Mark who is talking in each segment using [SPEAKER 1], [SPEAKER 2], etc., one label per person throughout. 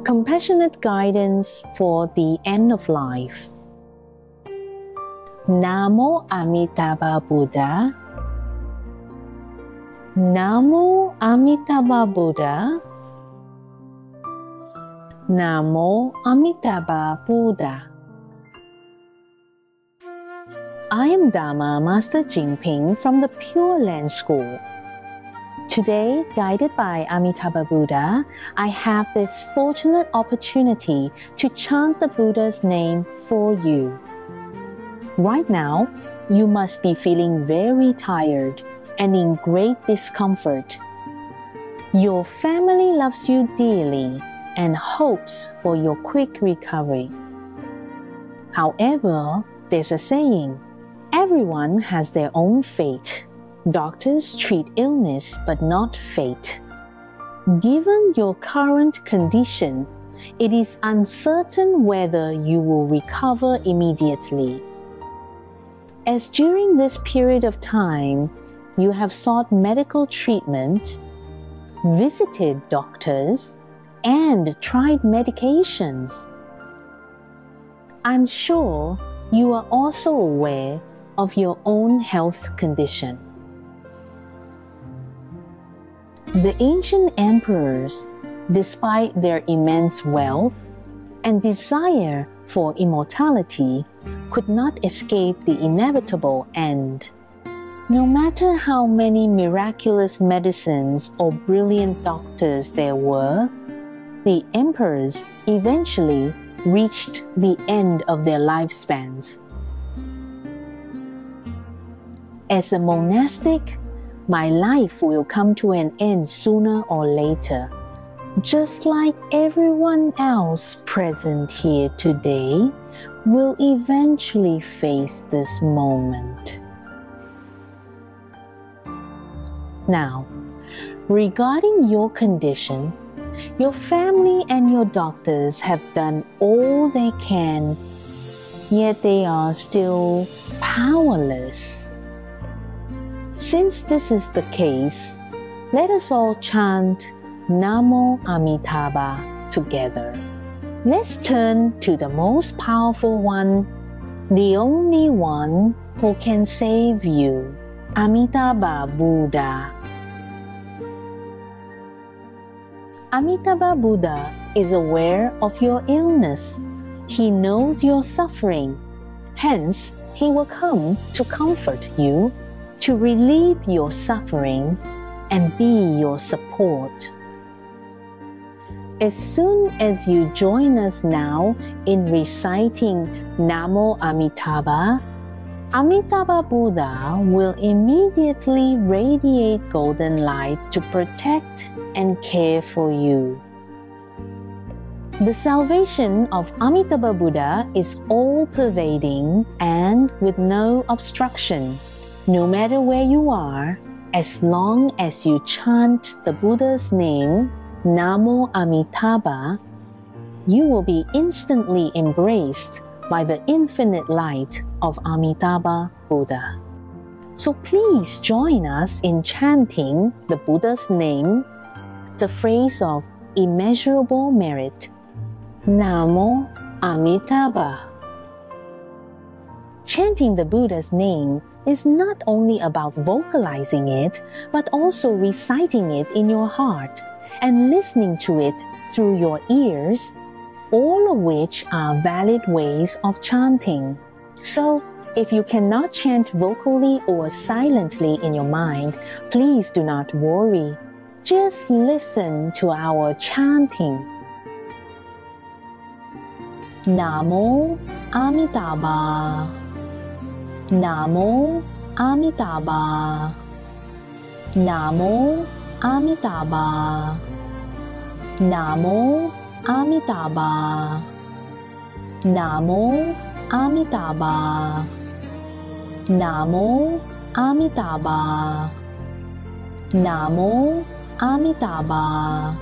[SPEAKER 1] Compassionate guidance for the end of life. Namo Amitabha Buddha. Namo Amitabha Buddha. Namo Amitabha Buddha. I am Dharma Master Jing from the Pure Land School. Today, guided by Amitabha Buddha, I have this fortunate opportunity to chant the Buddha's name for you. Right now, you must be feeling very tired and in great discomfort. Your family loves you dearly and hopes for your quick recovery. However, there's a saying, everyone has their own fate. Doctors treat illness but not fate. Given your current condition, it is uncertain whether you will recover immediately. As during this period of time, you have sought medical treatment, visited doctors, and tried medications. I'm sure you are also aware of your own health condition. The ancient emperors, despite their immense wealth and desire for immortality, could not escape the inevitable end. No matter how many miraculous medicines or brilliant doctors there were, the emperors eventually reached the end of their lifespans. As a monastic, my life will come to an end sooner or later, just like everyone else present here today will eventually face this moment. Now, regarding your condition, your family and your doctors have done all they can, yet they are still powerless. Since this is the case, let us all chant Namo Amitabha together. Let's turn to the most powerful one, the only one who can save you, Amitabha Buddha. Amitabha Buddha is aware of your illness. He knows your suffering. Hence, he will come to comfort you, to relieve your suffering, and be your support. As soon as you join us now in reciting Namo Amitabha, Amitabha Buddha will immediately radiate golden light to protect and care for you. The salvation of Amitabha Buddha is all-pervading and with no obstruction. No matter where you are, as long as you chant the Buddha's name, Namo Amitabha, you will be instantly embraced by the infinite light of Amitabha Buddha. So please join us in chanting the Buddha's name, the phrase of immeasurable merit, Namo Amitabha. Chanting the Buddha's name is not only about vocalizing it, but also reciting it in your heart and listening to it through your ears, all of which are valid ways of chanting. So, if you cannot chant vocally or silently in your mind, please do not worry. Just listen to our chanting. Namo Amitabha. Namo Amitabha. Namo Amitabha. Namo Amitabha. Namo Amitabha. Namo Amitabha. Namo Amitabha.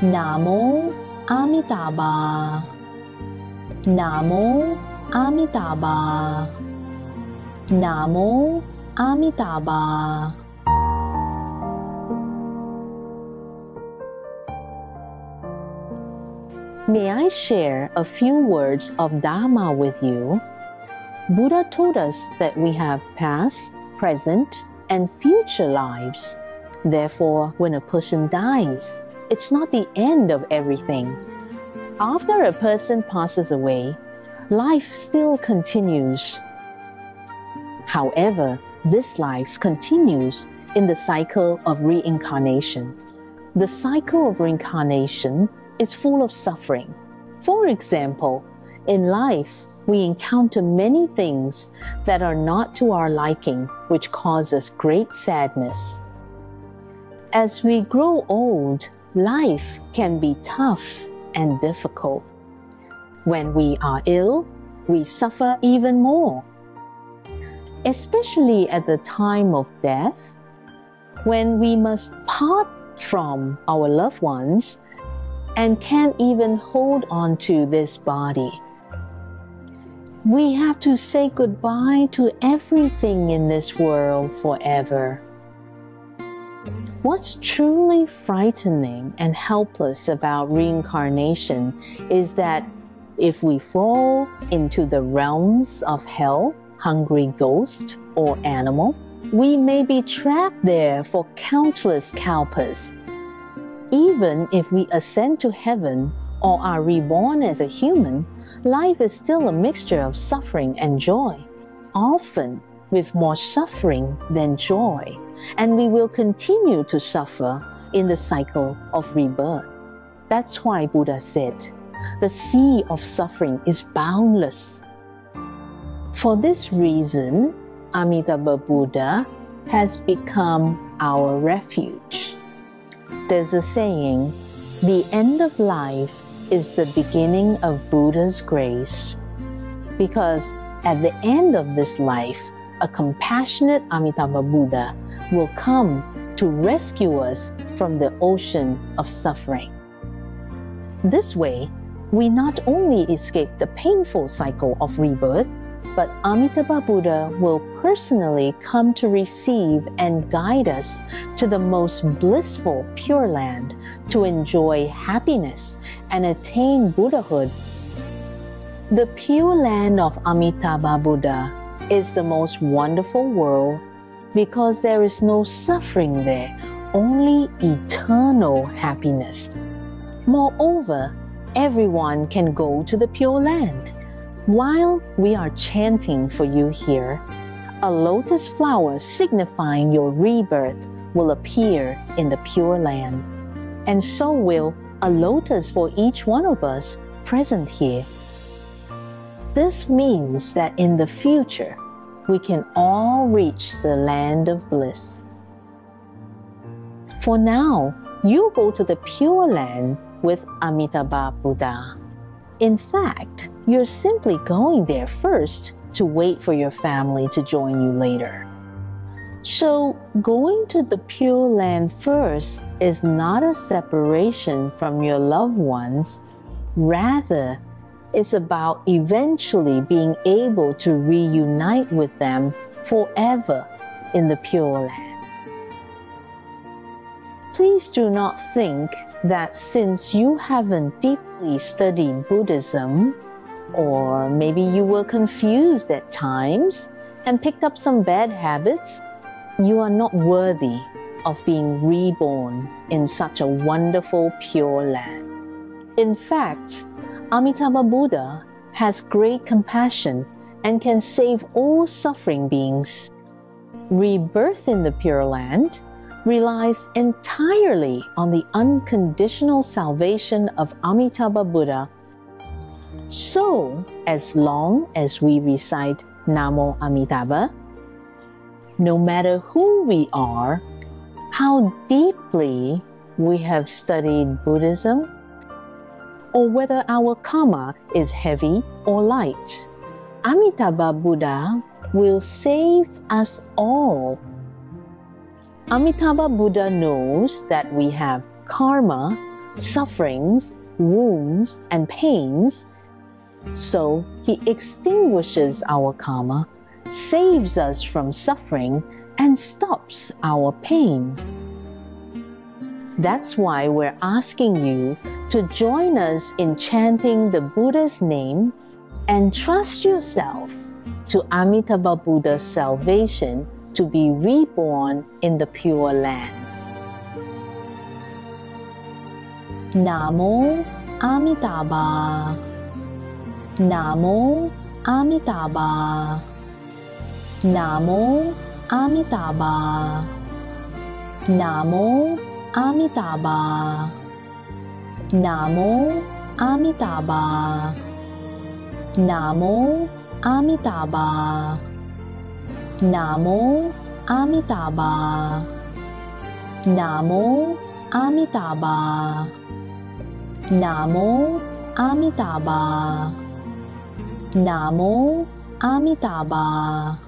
[SPEAKER 1] Namo Amitabha. Namo Amitabha. Namo Amitabha. May I share a few words of Dharma with you? Buddha told us that we have past, present, and future lives. Therefore, when a person dies, it's not the end of everything. After a person passes away, life still continues. However, this life continues in the cycle of reincarnation. The cycle of reincarnation is full of suffering. For example, in life, we encounter many things that are not to our liking, which cause us great sadness. As we grow old, life can be tough and difficult. When we are ill, we suffer even more. Especially at the time of death, when we must part from our loved ones and can't even hold on to this body. We have to say goodbye to everything in this world forever. What's truly frightening and helpless about reincarnation is that if we fall into the realms of hell, hungry ghost, or animal, we may be trapped there for countless kalpas. Even if we ascend to heaven or are reborn as a human, life is still a mixture of suffering and joy, often with more suffering than joy, and we will continue to suffer in the cycle of rebirth. That's why Buddha said, the sea of suffering is boundless. For this reason, Amitabha Buddha has become our refuge. There's a saying, the end of life is the beginning of Buddha's grace, because at the end of this life, a compassionate Amitabha Buddha will come to rescue us from the ocean of suffering. This way, we not only escape the painful cycle of rebirth, but Amitabha Buddha will personally come to receive and guide us to the most blissful Pure Land to enjoy happiness and attain Buddhahood. The Pure Land of Amitabha Buddha is the most wonderful world because there is no suffering there, only eternal happiness. Moreover, everyone can go to the Pure Land. While we are chanting for you here, a lotus flower signifying your rebirth will appear in the Pure Land, and so will a lotus for each one of us present here. This means that in the future, we can all reach the land of bliss. For now, you go to the Pure Land with Amitabha Buddha. In fact, you're simply going there first to wait for your family to join you later. So, going to the Pure Land first is not a separation from your loved ones. Rather, it's about eventually being able to reunite with them forever in the Pure Land. Please do not think that since you haven't deeply studied Buddhism, or maybe you were confused at times and picked up some bad habits, you are not worthy of being reborn in such a wonderful Pure Land. In fact, Amitabha Buddha has great compassion and can save all suffering beings. Rebirth in the Pure Land relies entirely on the unconditional salvation of Amitabha Buddha. So, as long as we recite Namo Amitabha, no matter who we are, how deeply we have studied Buddhism, or whether our karma is heavy or light, Amitabha Buddha will save us all. Amitabha Buddha knows that we have karma, sufferings, wounds, and pains, so he extinguishes our karma, saves us from suffering, and stops our pain. That's why we're asking you to join us in chanting the Buddha's name and trust yourself to Amitabha Buddha's salvation to be reborn in the Pure Land. Namo Amitabha. Namo Amitabha. Namo Amitabha. Namo Amitabha. Namo Amitabha. Namo Amitabha. Namo Amitabha. Namo Amitabha. Namo Amitabha. Namo Amitabha.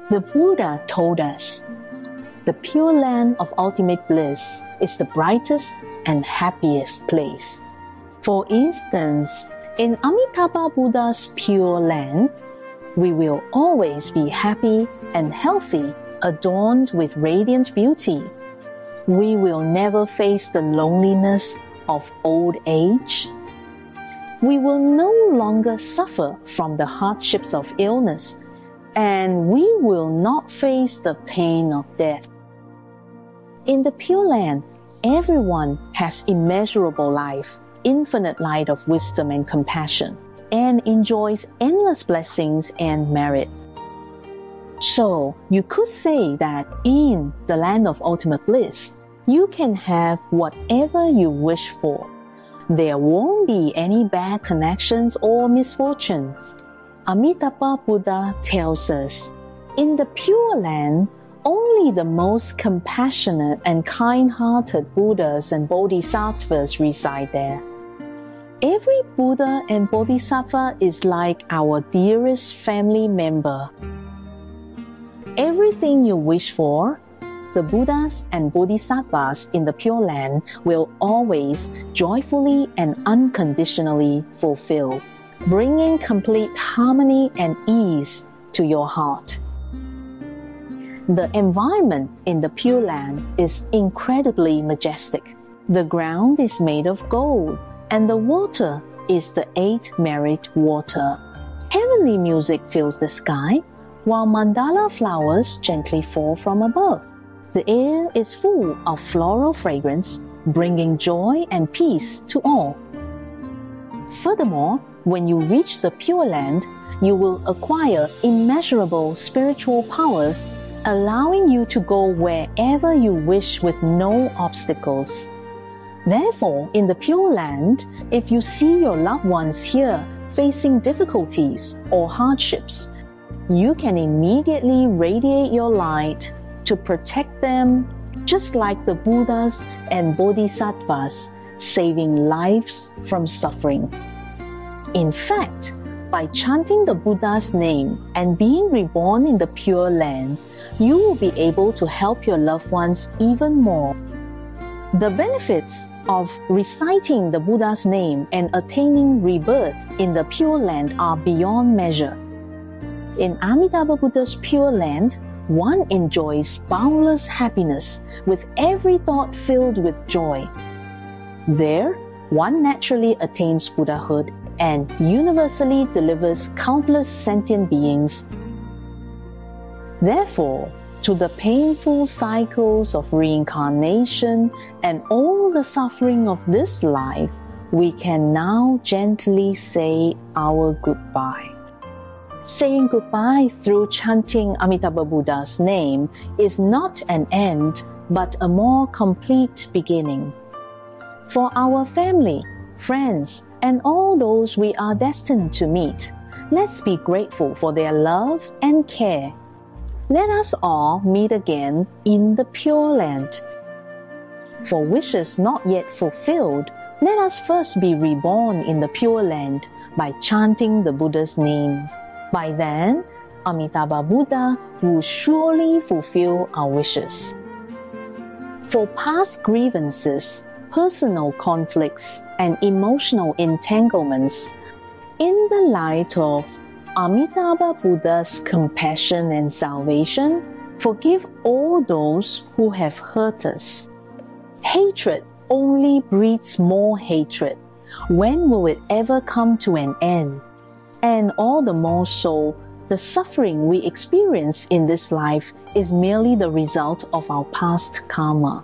[SPEAKER 1] The Buddha told us, the Pure Land of ultimate bliss is the brightest and happiest place. For instance, in Amitabha Buddha's Pure Land, we will always be happy and healthy, adorned with radiant beauty. We will never face the loneliness of old age. We will no longer suffer from the hardships of illness, and we will not face the pain of death. In the Pure Land, everyone has immeasurable life, infinite light of wisdom and compassion, and enjoys endless blessings and merit. So, you could say that in the land of ultimate bliss, you can have whatever you wish for. There won't be any bad connections or misfortunes. Amitabha Buddha tells us, in the Pure Land, only the most compassionate and kind-hearted Buddhas and Bodhisattvas reside there. Every Buddha and Bodhisattva is like our dearest family member. Everything you wish for, the Buddhas and Bodhisattvas in the Pure Land will always joyfully and unconditionally fulfill, bringing complete harmony and ease to your heart. The environment in the Pure Land is incredibly majestic. The ground is made of gold, and the water is the 8 merit water. Heavenly music fills the sky, while mandala flowers gently fall from above. The air is full of floral fragrance, bringing joy and peace to all. Furthermore, when you reach the Pure Land, you will acquire immeasurable spiritual powers, allowing you to go wherever you wish with no obstacles. Therefore, in the Pure Land, if you see your loved ones here facing difficulties or hardships, you can immediately radiate your light to protect them, just like the Buddhas and Bodhisattvas, saving lives from suffering. In fact, by chanting the Buddha's name and being reborn in the Pure Land, you will be able to help your loved ones even more. The benefits of reciting the Buddha's name and attaining rebirth in the Pure Land are beyond measure. In Amitabha Buddha's Pure Land, one enjoys boundless happiness with every thought filled with joy. There, one naturally attains Buddhahood and universally delivers countless sentient beings. Therefore, to the painful cycles of reincarnation and all the suffering of this life, we can now gently say our goodbye. Saying goodbye through chanting Amitabha Buddha's name is not an end, but a more complete beginning. For our family, friends, and all those we are destined to meet, let's be grateful for their love and care. Let us all meet again in the Pure Land. For wishes not yet fulfilled, let us first be reborn in the Pure Land by chanting the Buddha's name. By then, Amitabha Buddha will surely fulfill our wishes. For past grievances, personal conflicts, and emotional entanglements, in the light of Amitabha Buddha's compassion and salvation, Forgive all those who have hurt us. Hatred only breeds more hatred. When will it ever come to an end? And all the more so, the suffering we experience in this life is merely the result of our past karma.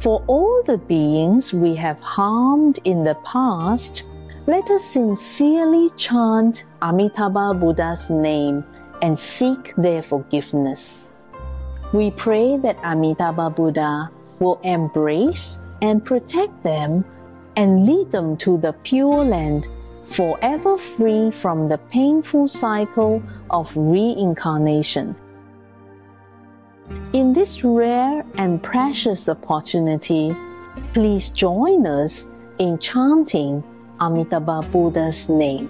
[SPEAKER 1] For all the beings we have harmed in the past, let us sincerely chant Amitabha Buddha's name and seek their forgiveness. We pray that Amitabha Buddha will embrace and protect them and lead them to the Pure Land, forever free from the painful cycle of reincarnation. In this rare and precious opportunity, please join us in chanting Amitabha Buddha's name.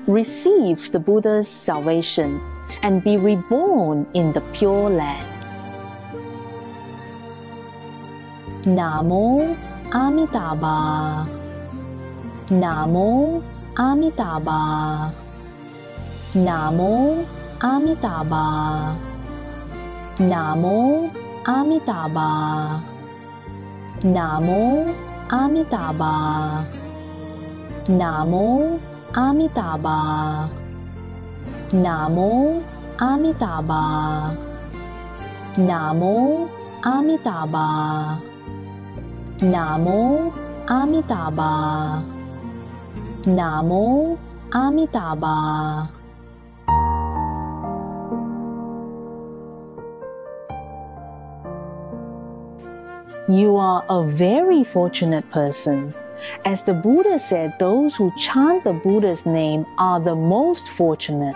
[SPEAKER 1] Receive the Buddha's salvation and be reborn in the Pure Land. Namo Amitabha. Namo Amitabha. Namo Amitabha. Namo Amitabha. Namo Amitabha. Namo Amitabha. Namo Amitabha. Namo Amitabha. Namo Amitabha. Namo Amitabha. You are a very fortunate person. As the Buddha said, those who chant the Buddha's name are the most fortunate.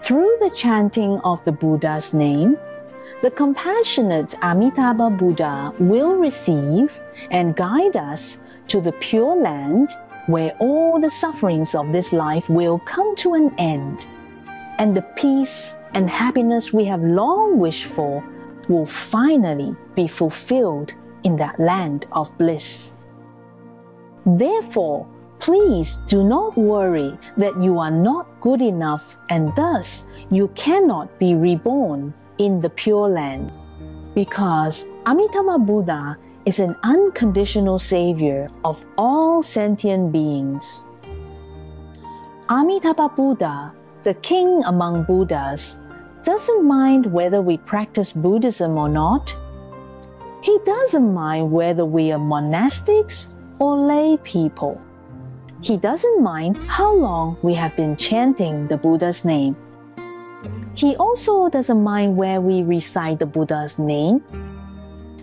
[SPEAKER 1] Through the chanting of the Buddha's name, the compassionate Amitabha Buddha will receive and guide us to the Pure Land, where all the sufferings of this life will come to an end, and the peace and happiness we have long wished for will finally be fulfilled in that land of bliss. Therefore, please do not worry that you are not good enough and thus you cannot be reborn in the Pure Land, because Amitabha Buddha is an unconditional savior of all sentient beings. Amitabha Buddha, the king among Buddhas, doesn't mind whether we practice Buddhism or not. He doesn't mind whether we are monastics or lay people. He doesn't mind how long we have been chanting the Buddha's name. He also doesn't mind where we recite the Buddha's name.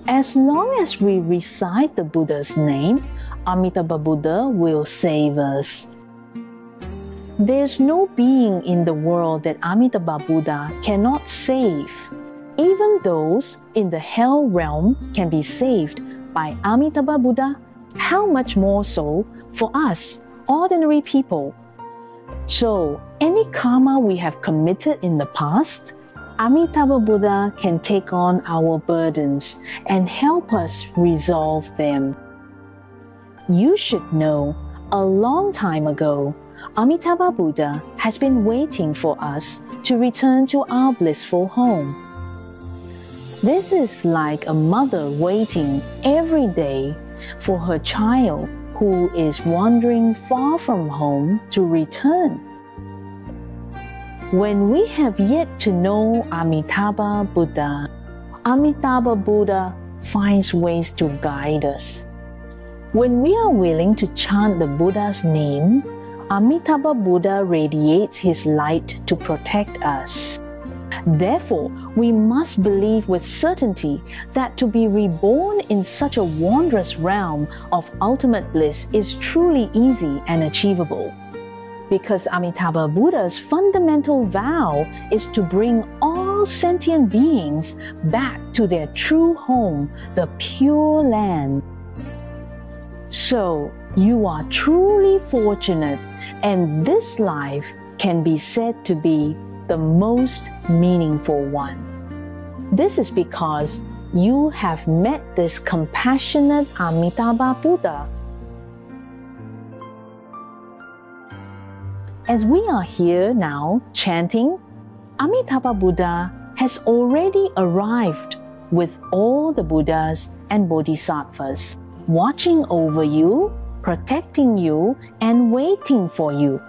[SPEAKER 1] As long as we recite the Buddha's name, Amitabha Buddha will save us. There's no being in the world that Amitabha Buddha cannot save. Even those in the hell realm can be saved by Amitabha Buddha. How much more so for us, ordinary people? So, any karma we have committed in the past, Amitabha Buddha can take on our burdens and help us resolve them. You should know, a long time ago, Amitabha Buddha has been waiting for us to return to our blissful home. This is like a mother waiting every day for her child who is wandering far from home to return. When we have yet to know Amitabha Buddha, Amitabha Buddha finds ways to guide us. When we are willing to chant the Buddha's name, Amitabha Buddha radiates his light to protect us. Therefore, we must believe with certainty that to be reborn in such a wondrous realm of ultimate bliss is truly easy and achievable. Because Amitabha Buddha's fundamental vow is to bring all sentient beings back to their true home, the Pure Land. So, you are truly fortunate, and this life can be said to be the most meaningful one. This is because you have met this compassionate Amitabha Buddha. As we are here now chanting, Amitabha Buddha has has already arrived with all the Buddhas and Bodhisattvas, watching over you, protecting you, and waiting for you.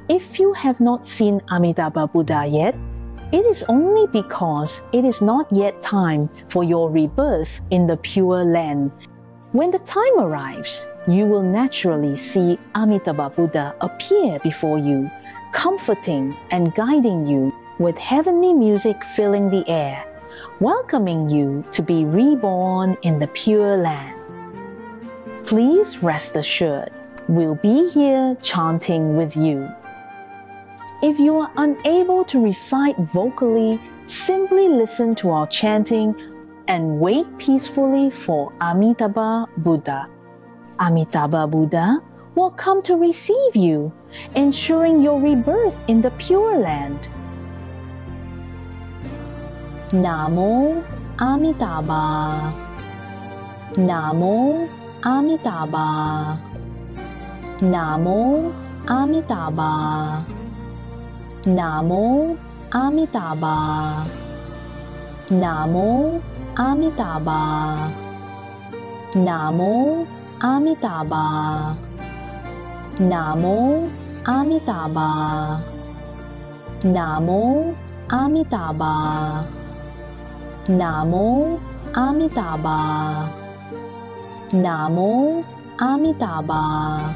[SPEAKER 1] If you have not seen Amitabha Buddha yet, it is only because it is not yet time for your rebirth in the Pure Land. When the time arrives, you will naturally see Amitabha Buddha appear before you, comforting and guiding you with heavenly music filling the air, welcoming you to be reborn in the Pure Land. Please rest assured, we'll be here chanting with you. If you are unable to recite vocally, simply listen to our chanting and wait peacefully for Amitabha Buddha. Amitabha Buddha will come to receive you, ensuring your rebirth in the Pure Land. Namo Amitabha. Namo Amitabha. Namo Amitabha. Namo Amitabha. Namo Amitabha. Namo Amitabha. Namo Amitabha. Namo Amitabha. Namo Amitabha. Namo Amitabha.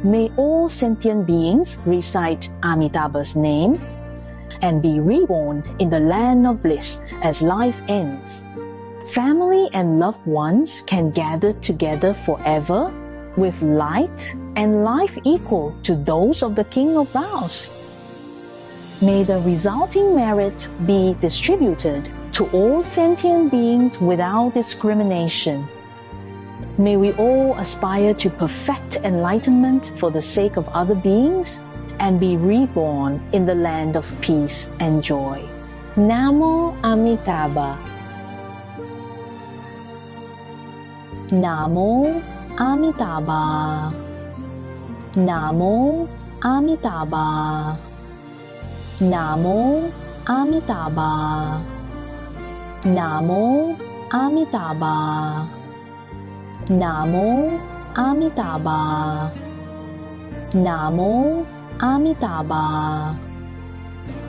[SPEAKER 1] May all sentient beings recite Amitabha's name and be reborn in the land of bliss as life ends. Family and loved ones can gather together forever with light and life equal to those of the King of Vows. May the resulting merit be distributed to all sentient beings without discrimination. May we all aspire to perfect enlightenment for the sake of other beings and be reborn in the land of peace and joy. Namo Amitabha. Namo Amitabha. Namo Amitabha. Namo Amitabha. Namo Amitabha. Namo Amitabha. Namo Amitabha.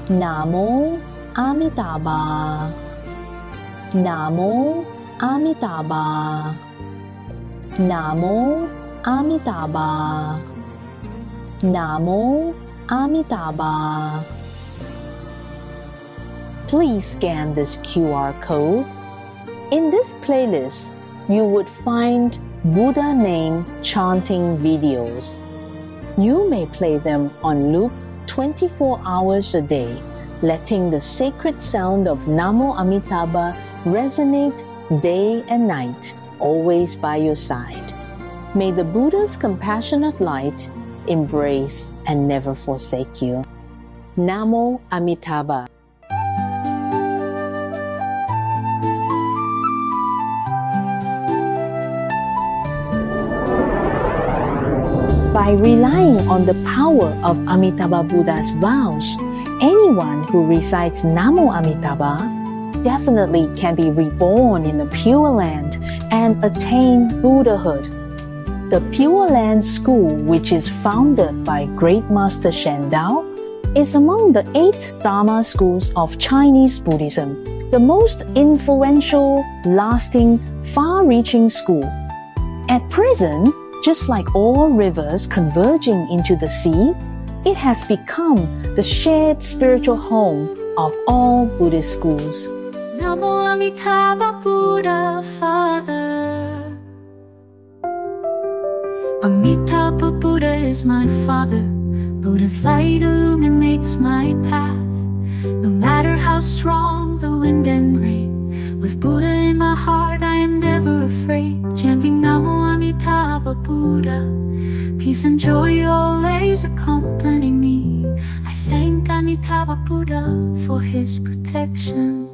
[SPEAKER 1] Namo Amitabha. Namo Amitabha. Namo Amitabha. Namo Amitabha. Please scan this QR code. In this playlist, you would find Buddha name chanting videos. You may play them on loop 24 hours a day, letting the sacred sound of Namo Amitabha resonate day and night, always by your side. May the Buddha's compassionate light embrace and never forsake you. Namo Amitabha. By relying on the power of Amitabha Buddha's vows, anyone who recites Namo Amitabha definitely can be reborn in the Pure Land and attain Buddhahood. The Pure Land School, which is founded by Great Master Shandao, is among the 8 Dharma schools of Chinese Buddhism, the most influential, lasting, far-reaching school. At present, just like all rivers converging into the sea, it has become the shared spiritual home of all Buddhist schools.
[SPEAKER 2] Namo Amitabha Buddha, Father. Amitabha Buddha is my father. Buddha's light illuminates my path. No matter how strong the wind and rain, with Buddha in my heart I am never afraid. Chanting Namo Amitabha Buddha, peace and joy always accompany me. I thank Amitabha Buddha for his protection.